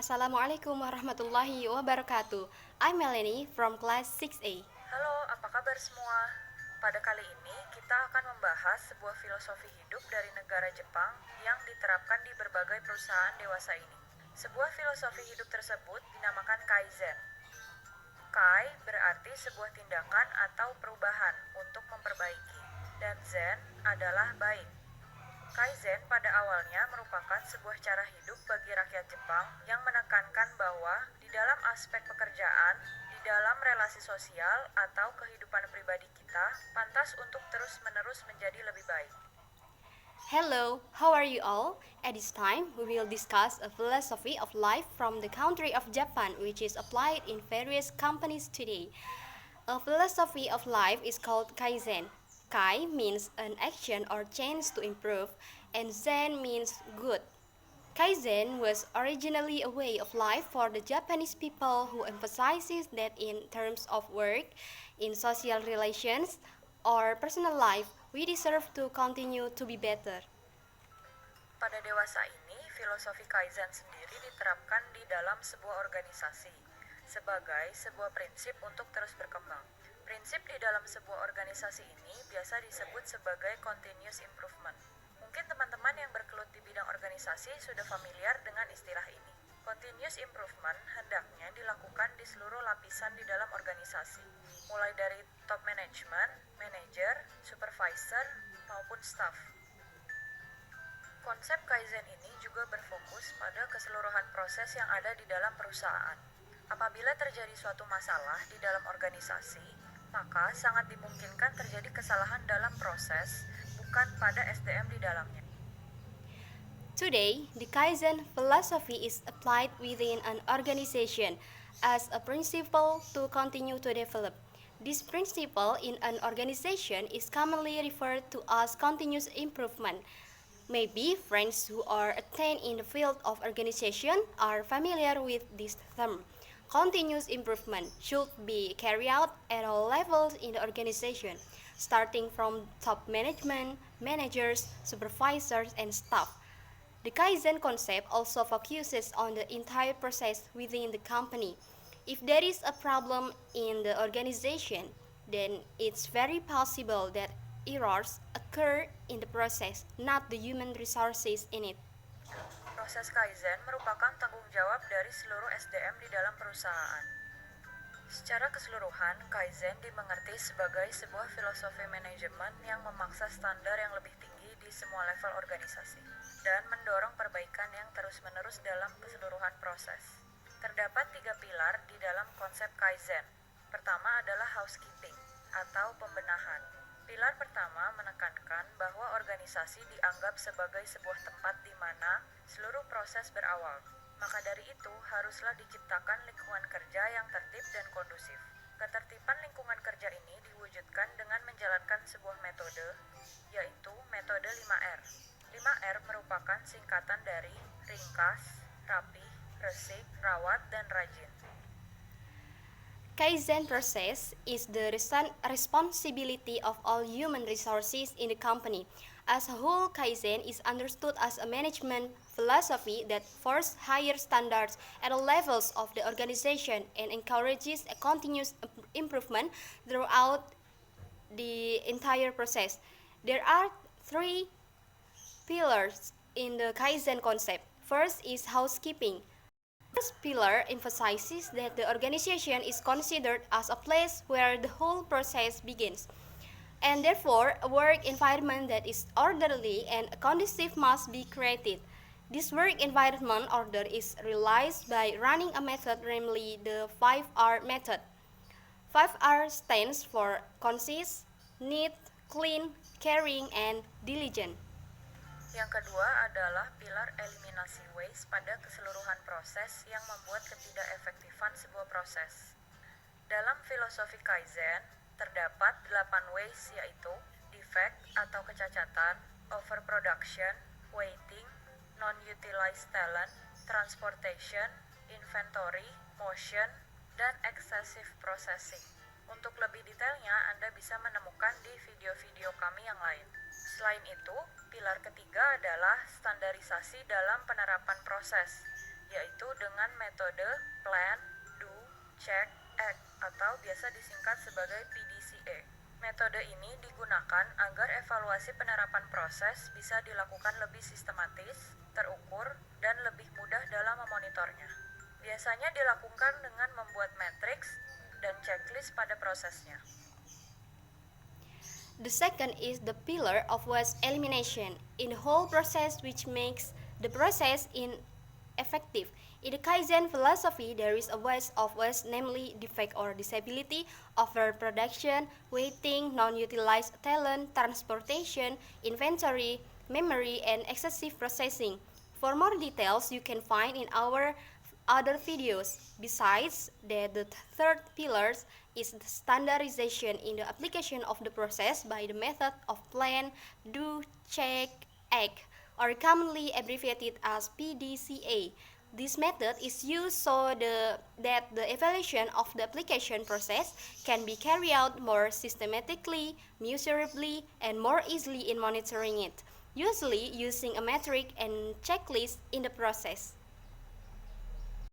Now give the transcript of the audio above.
Assalamualaikum warahmatullahi wabarakatuh. I'm Melanie from class 6A. Halo, apa kabar semua? Pada kali ini kita akan membahas sebuah filosofi hidup dari negara Jepang yang diterapkan di berbagai perusahaan dewasa ini. Sebuah filosofi hidup tersebut dinamakan Kaizen. Kai berarti sebuah tindakan atau perubahan untuk memperbaiki, dan Zen adalah baik. Kaizen pada awalnya merupakan sebuah cara hidup bagi rakyat Jepang yang menekankan bahwa di dalam aspek pekerjaan, di dalam relasi sosial atau kehidupan pribadi kita, pantas untuk terus-menerus menjadi lebih baik. Hello, how are you all? At this time, we will discuss a philosophy of life from the country of Japan, which is applied in various companies today. A philosophy of life is called Kaizen. Kai means an action or change to improve, and Zen means good. Kaizen was originally a way of life for the Japanese people who emphasizes that in terms of work, in social relations, or personal life, we deserve to continue to be better. Pada dewasa ini, filosofi Kaizen sendiri diterapkan di dalam sebuah organisasi sebagai sebuah prinsip untuk terus berkembang. Prinsip di dalam sebuah organisasi ini biasa disebut sebagai continuous improvement. Mungkin teman-teman yang bergelut di bidang organisasi sudah familiar dengan istilah ini. Continuous improvement hendaknya dilakukan di seluruh lapisan di dalam organisasi, mulai dari top management, manager, supervisor, maupun staff. Konsep Kaizen ini juga berfokus pada keseluruhan proses yang ada di dalam perusahaan. Apabila terjadi suatu masalah di dalam organisasi, maka sangat dimungkinkan terjadi kesalahan dalam proses, bukan pada SDM di dalamnya. Today, the Kaizen philosophy is applied within an organization as a principle to continue to develop. This principle in an organization is commonly referred to as continuous improvement. Maybe friends who are attained in the field of organization are familiar with this term. Continuous improvement should be carried out at all levels in the organization, starting from top management, managers, supervisors, and staff. The Kaizen concept also focuses on the entire process within the company. If there is a problem in the organization, then it's very possible that errors occur in the process, not the human resources in it. Proses Kaizen merupakan tanggung jawab dari seluruh SDM di dalam perusahaan. Secara keseluruhan, Kaizen dimengerti sebagai sebuah filosofi manajemen yang memaksa standar yang lebih tinggi di semua level organisasi dan mendorong perbaikan yang terus-menerus dalam keseluruhan proses. Terdapat 3 pilar di dalam konsep Kaizen. Pertama adalah housekeeping atau pembenahan. Pilar pertama menekankan bahwa organisasi dianggap sebagai sebuah tempat di mana seluruh proses berawal. Maka dari itu, haruslah diciptakan lingkungan kerja yang tertib dan kondusif. Ketertiban lingkungan kerja ini diwujudkan dengan menjalankan sebuah metode, yaitu metode 5R. 5R merupakan singkatan dari ringkas, rapi, resik, rawat, dan rajin. Kaizen process is the responsibility of all human resources in the company. As a whole, Kaizen is understood as a management philosophy that forces higher standards at all levels of the organization and encourages a continuous improvement throughout the entire process. There are 3 pillars in the Kaizen concept. First is housekeeping. First pillar emphasizes that the organization is considered as a place where the whole process begins, and therefore a work environment that is orderly and conducive must be created. This work environment order is realized by running a method, namely the 5R method. 5R stands for concise, neat, clean, caring, and diligent. Yang kedua adalah pilar eliminasi waste pada keseluruhan proses yang membuat ketidakefektifan sebuah proses. Dalam filosofi Kaizen, terdapat 8 waste, yaitu defect atau kecacatan, overproduction, waiting, non-utilized talent, transportation, inventory, motion, dan excessive processing. Untuk lebih detailnya, Anda bisa menemukan di video-video kami yang lain. Selain itu, pilar ketiga adalah standarisasi dalam penerapan proses, yaitu dengan metode Plan, Do, Check, Act atau biasa disingkat sebagai PDCA. Metode ini digunakan agar evaluasi penerapan proses bisa dilakukan lebih sistematis, terukur, dan lebih mudah dalam memonitornya. Biasanya dilakukan dengan membuat matriks dan checklist pada prosesnya. The second is the pillar of waste elimination in the whole process, which makes the process effective. In the Kaizen philosophy, there is a waste of waste, namely defect or disability, overproduction, waiting, non-utilized talent, transportation, inventory, memory, and excessive processing. For more details, you can find in our other videos. Besides that, the third pillar is the standardization in the application of the process by the method of plan, do, check, act, or commonly abbreviated as PDCA. This method is used so that the evaluation of the application process can be carried out more systematically, measurably, and more easily in monitoring it, usually using a metric and checklist in the process.